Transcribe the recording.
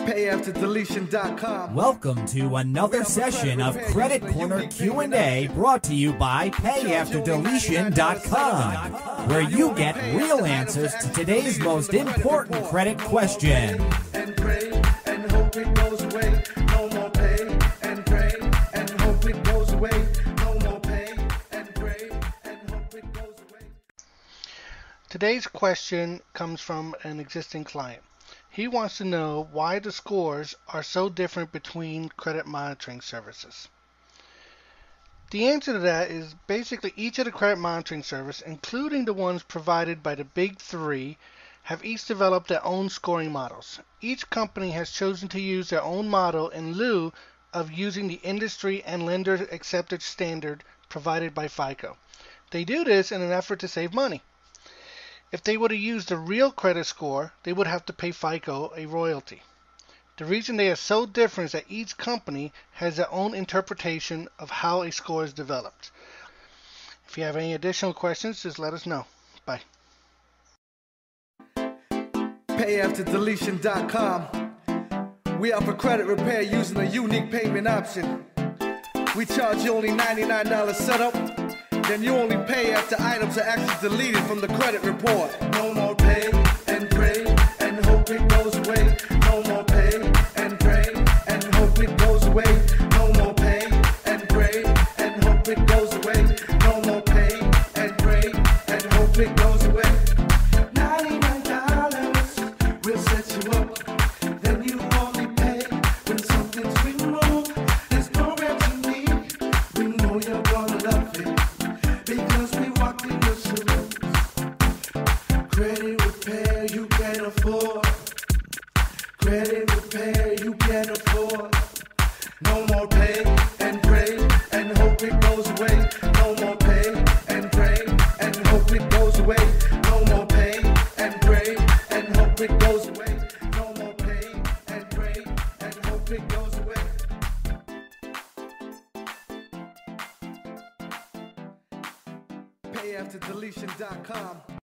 PayAfterDeletion.com. Welcome to another session of Credit Corner Q&A brought to you by PayAfterDeletion.com, where you get real answers to today's most important credit question. And pray and hope it goes away. No more pay and pray and hope it goes away. No more pay and pray and hope it goes away. Today's question comes from an existing client. He wants to know why the scores are so different between credit monitoring services. The answer to that is basically each of the credit monitoring services, including the ones provided by the big three, have each developed their own scoring models. Each company has chosen to use their own model in lieu of using the industry and lender accepted standard provided by FICO. They do this in an effort to save money. If they were to use the real credit score, they would have to pay FICO a royalty. The reason they are so different is that each company has their own interpretation of how a score is developed. If you have any additional questions, just let us know. Bye. PayAfterDeletion.com. We offer credit repair using a unique payment option. We charge you only $99 setup. Then you only pay after items are actually deleted from the credit report. No more pay and pray and hope it goes away. No more pay and pray and hope it goes away. No more pay and pray and hope it goes away. No more pay and pray and hope it goes away. $99 will set you up. Then you only pay when something's been wrong. There's no remedy. We know you're gonna love it. Because we walked in your shoes. Credit repair you can afford. Credit repair you can afford. No more pay and pray and hope it goes away. No more pay and pray and hope it goes away. No more pay and pray and hope it goes away. No more pay and pray and hope it goes away. PayAfterDeletion.com.